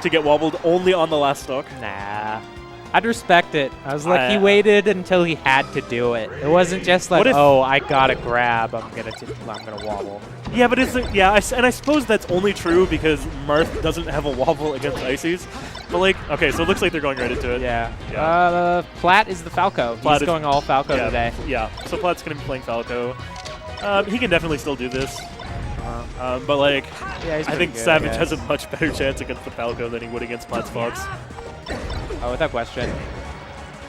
to get wobbled only on the last stock. Nah. I'd respect it. I was like, he waited until he had to do it. It wasn't just like, oh, I gotta grab. I'm gonna wobble. Yeah, but and I suppose that's only true because Marth doesn't have a wobble against Ices. But like, okay, so it looks like they're going right into it. Yeah. Plat is the Falco. He's going all Falco today. Yeah. So Plat's gonna be playing Falco. He can definitely still do this. But like, I think good, Savage has a much better chance against the Falco than he would against Plat's Fox. Oh, without question.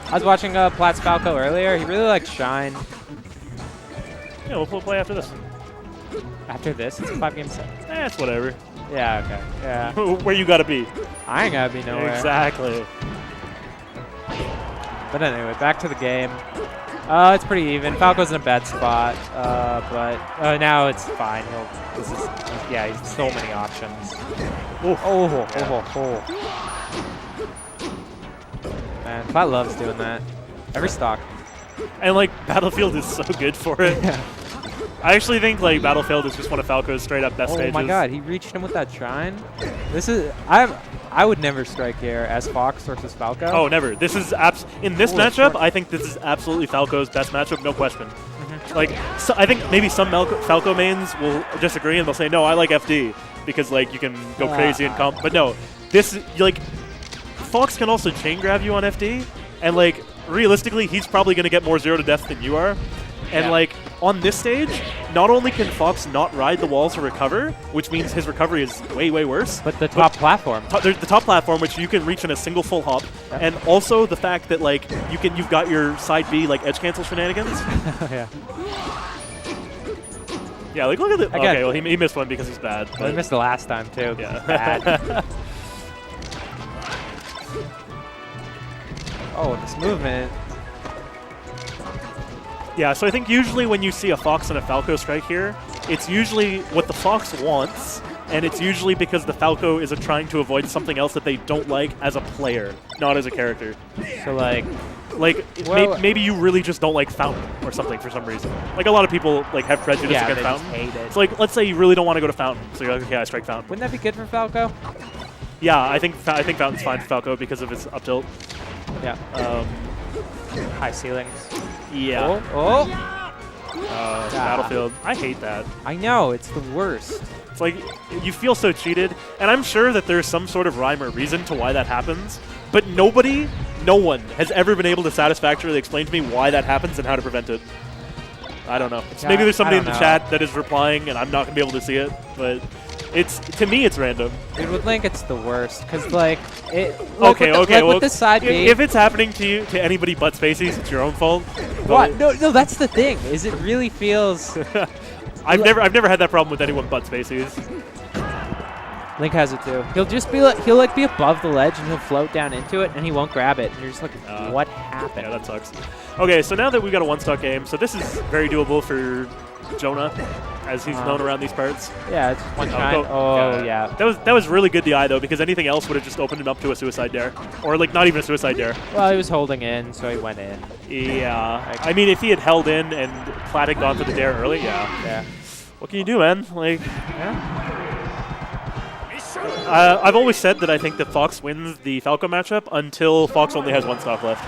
I was watching Plat's Falco earlier. He really likes Shine. Yeah, we'll play after this. After this? It's a 5-game set. It's whatever. Yeah, okay. Yeah. Where you gotta be. I ain't gotta be nowhere. Exactly. But anyway, back to the game. It's pretty even. Falco's in a bad spot, but now it's fine. He has so many options. Man, Plat loves doing that. Every stock. And like Battlefield is so good for it. Yeah. I actually think like Battlefield is just one of Falco's straight up best stages. Oh my god, he reached him with that Shine. This is I would never strike here as Fox versus Falco. Oh, never. This is in this matchup. I think this is absolutely Falco's best matchup, no question. Like, so I think maybe some Falco mains will disagree and they'll say, no, I like FD because like you can go crazy and comp. But no, this like Fox can also chain grab you on FD, and like realistically, he's probably going to get more 0 to death than you are. And like on this stage, not only can Fox not ride the walls to recover, which means his recovery is way, way worse. But the top platform. The top platform, which you can reach in a single full hop, and also the fact that like you've got your side B like edge cancel shenanigans. Yeah. Yeah, like look at the. Okay, well he missed one because he's bad. Well, he missed the last time too. Yeah. Bad. Oh, this movement. Yeah, so I think usually when you see a Fox and a Falco strike here, it's usually what the Fox wants, and it's usually because the Falco is trying to avoid something else that they don't like as a player, not as a character. So like maybe you really just don't like Fountain or something for some reason. Like a lot of people like have prejudice against Fountain. Hate it. So like let's say you really don't want to go to Fountain, so you're like, okay, I strike Fountain. Wouldn't that be good for Falco? Yeah, I think Fountain's fine for Falco because of its up tilt. Yeah. High ceilings. Yeah. Battlefield. I hate that. I know, it's the worst. It's like, you feel so cheated, and I'm sure that there's some sort of rhyme or reason to why that happens, but no one has ever been able to satisfactorily explain to me why that happens and how to prevent it. I don't know. Yeah, maybe there's somebody in the chat that is replying, and I'm not going to be able to see it, but to me, it's random. Dude, with Link, it's the worst, because, like, with the side B. If it's happening to anybody but Spaceys, it's your own fault. What? No, that's the thing, is it really feels... I've never had that problem with anyone but Spaceys. Link has it too. He'll just be like, he'll be above the ledge and he'll float down into it and he won't grab it. And you're just like, what happened? Yeah, that sucks. Okay, so now that we've got a one-stock game, so this is very doable for Jonah, as he's known around these parts. Yeah, it's one shine. Yeah. That was really good DI though, because anything else would have just opened him up to a suicide dare, or like not even a suicide dare. Well, he was holding in, so he went in. Yeah. I mean, if he had held in and Plat had gone for the dare early, yeah. What can you do, man? Like, I've always said that I think that Fox wins the Falco matchup until Fox only has one stock left.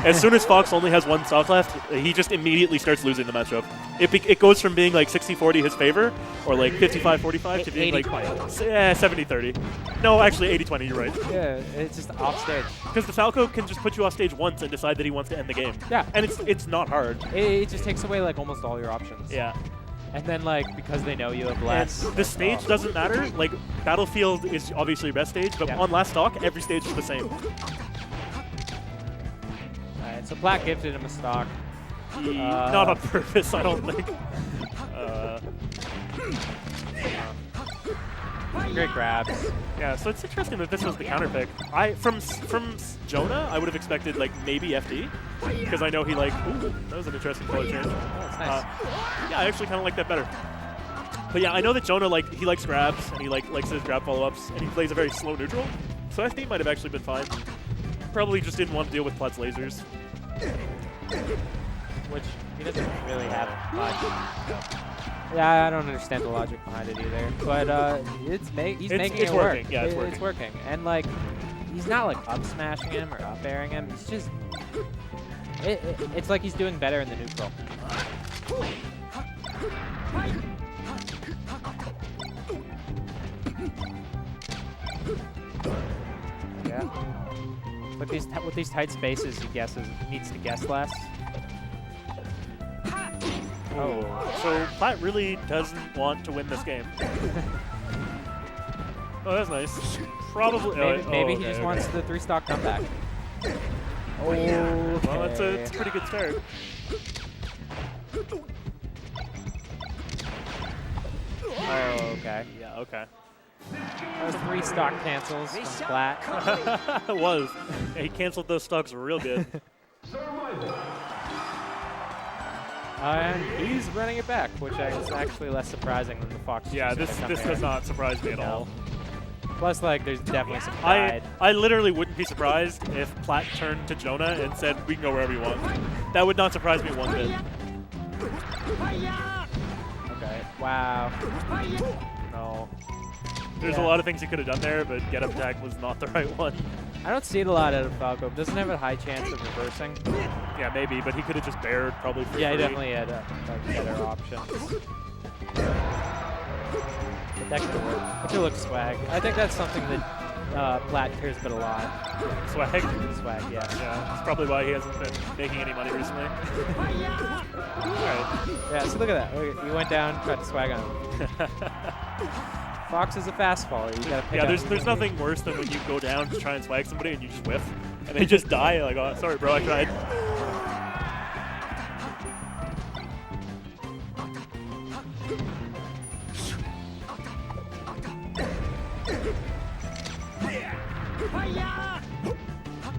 As soon as Fox only has one stock left, he just immediately starts losing the matchup. It goes from being like 60-40 his favor, or like 55-45 to being like 70-30. No, actually 80-20, you're right. Yeah, it's just off stage. Because the Falco can just put you off stage once and decide that he wants to end the game. Yeah. And it's not hard. It just takes away like almost all your options. Yeah. And then, like, because they know you have less. The stage doesn't matter. Like, Battlefield is obviously your best stage, but on last stock, every stage is the same. Alright, so Plat gifted him a stock. Not on purpose, I don't think. Great grabs. Yeah, so it's interesting that this was the counter pick. From Jonah, I would have expected like maybe FD, because I know he like. Ooh, that was an interesting color change. Oh, that's nice. Yeah, I actually kind of like that better. But yeah, I know that Jonah he likes grabs and he likes his grab follow-ups and he plays a very slow neutral. So FD might have actually been fine. Probably just didn't want to deal with Plat's lasers. Which he doesn't really have much. Yeah, I don't understand the logic behind it either. But he's making it working. work. Yeah, it's working. It's working. And like, he's not like up smashing him or up airing him. It's just, it's like he's doing better in the neutral. Yeah. With these tight spaces, he needs to guess less. Oh, so Plat really doesn't want to win this game. Oh, that's nice. Probably. Maybe he just wants the 3-stock comeback. Oh, okay. Well, it's a pretty good start. Oh, okay. Yeah, okay. Those 3-stock cancels from Plat. It was. Yeah, he canceled those stocks real good. And he's running it back, which is actually less surprising than the Fox. Yeah, this does not surprise me at all. Plus, like, there's definitely some pride. I literally wouldn't be surprised if Plat turned to Jonah and said, we can go wherever you want. That would not surprise me one bit. Okay, wow. No. There's a lot of things he could have done there, but get-up attack was not the right one. I don't see it a lot out of Falco. Doesn't have a high chance of reversing. Yeah, maybe, but he could have just bared probably for Yeah, he free. definitely had better options. But that could work. It could look swag. I think that's something that Plat cares about a lot. Swag? Swag, yeah. Yeah, that's probably why he hasn't been making any money recently. Alright. Yeah, so look at that. Look, he went down, tried to swag on him. Fox is a fastballer. You gotta pick Yeah, up. there's nothing worse than when you go down to try and swag somebody and you just whiff, and they just die. Like, oh, sorry, bro, I tried.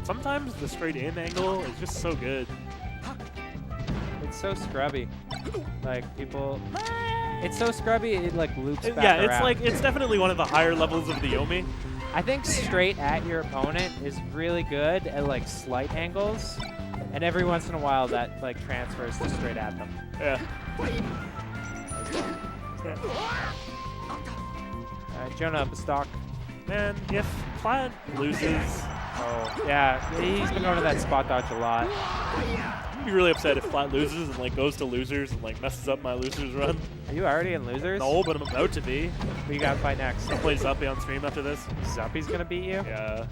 Sometimes the straight in angle is just so good. It's so scrubby. Like, people... It's so scrubby, it like loops back Yeah, around. it's definitely one of the higher levels of the Yomi. I think straight at your opponent is really good at like slight angles, and every once in a while that like transfers to straight at them. Yeah. Jonah up a stock. Man, if Plat loses, Oh, yeah, he's been going to that spot dodge a lot. I'd be really upset if Plat loses and like goes to losers and like messes up my losers run. Are you already in losers? No, but I'm about to be. Who you gotta fight next? I'll play Zuppy on stream after this. Zuppy's gonna beat you? Yeah.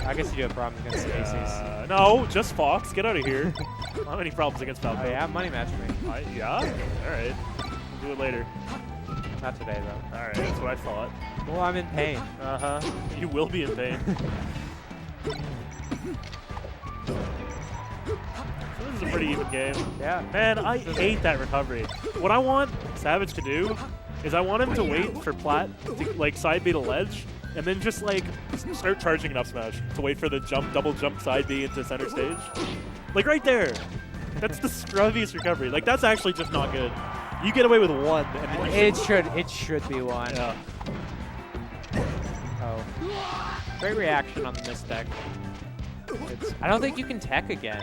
I guess you do have problems against Spaceys. No, just Fox. Get out of here. I don't have any problems against Falco. Oh yeah, money match me. Yeah? Alright. We'll do it later. Not today though. Alright, that's what I thought. Well, I'm in pain. Uh-huh. You will be in pain. This is a pretty even game. Yeah. Man, I hate that recovery. What I want Savage to do is I want him to wait for Plat to like side B to ledge, and then just like start charging an up smash to wait for the double jump side B into center stage. Like right there. That's the scrubbiest recovery. Like that's actually just not good. You get away with one, and then It should be one. Yeah. Oh. Great reaction on the mistech. I don't think you can tech again.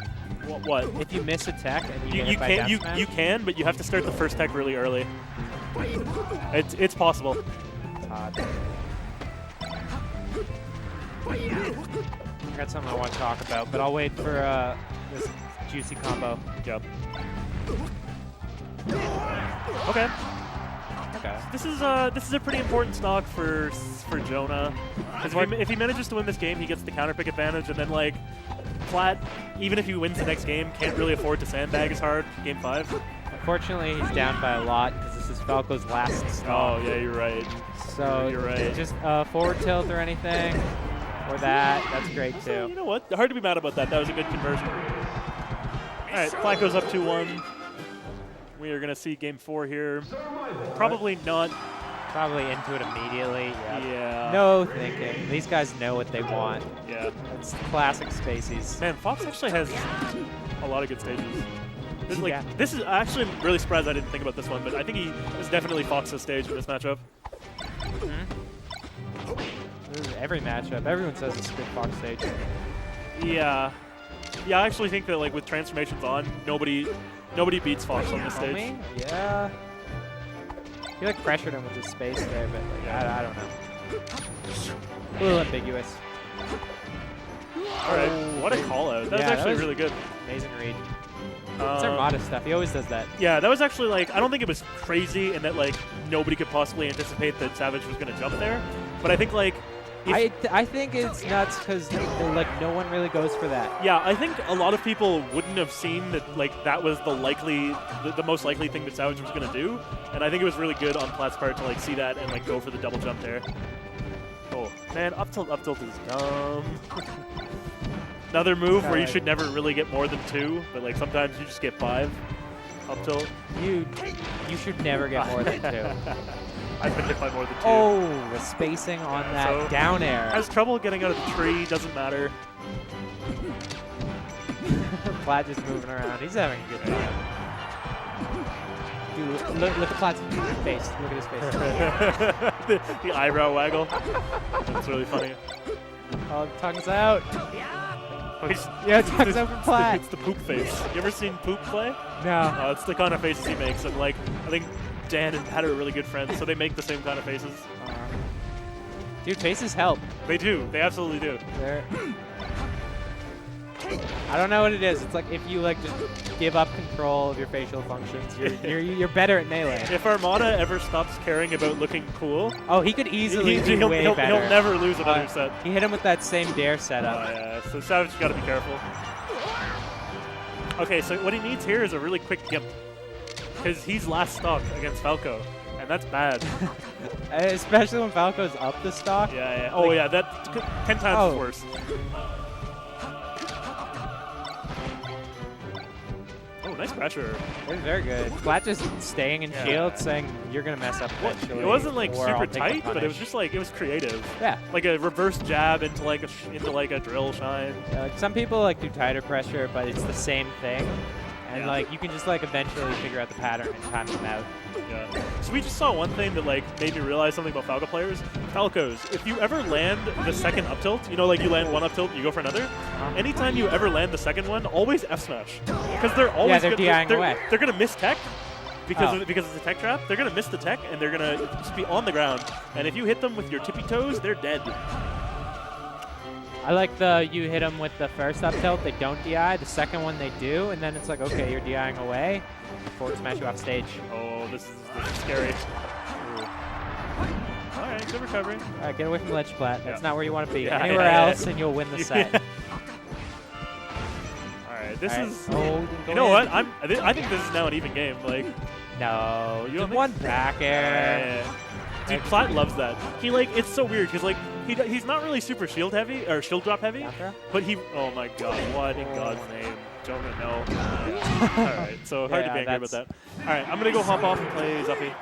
What? If you miss a tech and you get You hit by can down smash, you can, but you have to start the first tech really early. It's possible. it's odd. I got something I want to talk about, but I'll wait for this juicy combo. Yep. Okay. Okay. This is a pretty important stock for Jonah. Because if he manages to win this game, he gets the counter pick advantage, and then like Plat, even if he wins the next game, can't really afford to sandbag as hard. Game 5. Unfortunately, he's down by a lot because this is Falco's last stock. Oh yeah, you're right. So You're right. just forward tilt or anything, or that. That's great You too. know what? Hard to be mad about that. That was a good conversion. All right, Plat goes up 2-1. We are gonna see game 4 here. Probably not. Probably into it immediately. Yep. Yeah. No thinking. These guys know what they want. Yeah. It's classic Spaceys. Man, Fox actually has a lot of good stages. This is, like, Yeah. this is actually I'm really surprised I didn't think about this one, but I think this is definitely Fox's stage for this matchup. This is every matchup. Everyone says it's a good Fox stage. Yeah. Yeah, I actually think that like with transformations on, nobody beats Fox on this stage. Homie? Yeah. He like pressured him with his space there, but like, I don't know. A little ambiguous. All right, what a call out. That was actually really good. Amazing read. It's Armada stuff. He always does that. Yeah, that was actually like, I don't think it was crazy in that like nobody could possibly anticipate that Savage was going to jump there. But I think like, I think it's nuts because like no one really goes for that. Yeah, I think a lot of people wouldn't have seen that like that was the most likely thing that Savage was going to do, and I think it was really good on Plat's part to like see that and like go for the double jump there. Oh man, up tilt is dumb. Another move where you should never really get more than 2, but like sometimes you just get 5 up tilt. You should never get more than 2. I've been hit by more than 2. Oh, the spacing on that down air. Has trouble getting out of the tree, doesn't matter. Plat just moving around. He's having a good time. Dude, look at Plat's face. Look at his face. the eyebrow waggle. That's really funny. Oh, tongue's out. Oh, yeah, tongue's out from Plat. It's the poop face. You ever seen Poop play? No. It's the kind of faces he makes, and like I think Dan and Pat are really good friends, so they make the same kind of faces. Dude, faces help. They do. They absolutely do. I don't know what it is. It's like if you like just give up control of your facial functions, you're better at melee. If Armada ever stops caring about looking cool, he could easily be way he'll better. He'll never lose another set. He hit him with that same dare setup. Yeah, so Savage has got to be careful. Okay, so what he needs here is a really quick gimp, because he's last stock against Falco, and that's bad. Especially when Falco's up the stock. Yeah. Oh yeah, that 10 times worse. Oh, nice pressure. It was very good. Plat just staying in shield, saying you're gonna mess up eventually. It wasn't like super tight, but it was just like it was creative. Yeah. Like a reverse jab into like a drill shine. Yeah, like some people like do tighter pressure, but it's the same thing. And like you can just like eventually figure out the pattern and time them out. Yeah. So we just saw one thing that like made me realize something about Falco players. Falcos, if you ever land the second up tilt, you know, like you land one up tilt, you go for another. Anytime you ever land the second one, always F smash, because they're always they're DIing away. They're gonna miss tech because it's a tech trap. They're gonna miss the tech and they're gonna just be on the ground. And if you hit them with your tippy toes, they're dead. I like you hit them with the first up tilt, they don't DI. The second one they do, and then it's like, okay, you're DIing away. Forward smash you off stage. Oh, this is scary. All right, good recovery. All right, get away from ledge Plat. That's not where you want to be. Yeah, Anywhere else, and you'll win the set. All right, this is. You know what? I think this is now an even game. Like. No, you have one back air. Dude, Plat loves that. It's so weird because like he's not really super shield heavy or shield drop heavy, but oh my god, what in God's name, Jonah, no. All right, so hard to be angry about that. All right, I'm gonna go hop off and play Zuffy.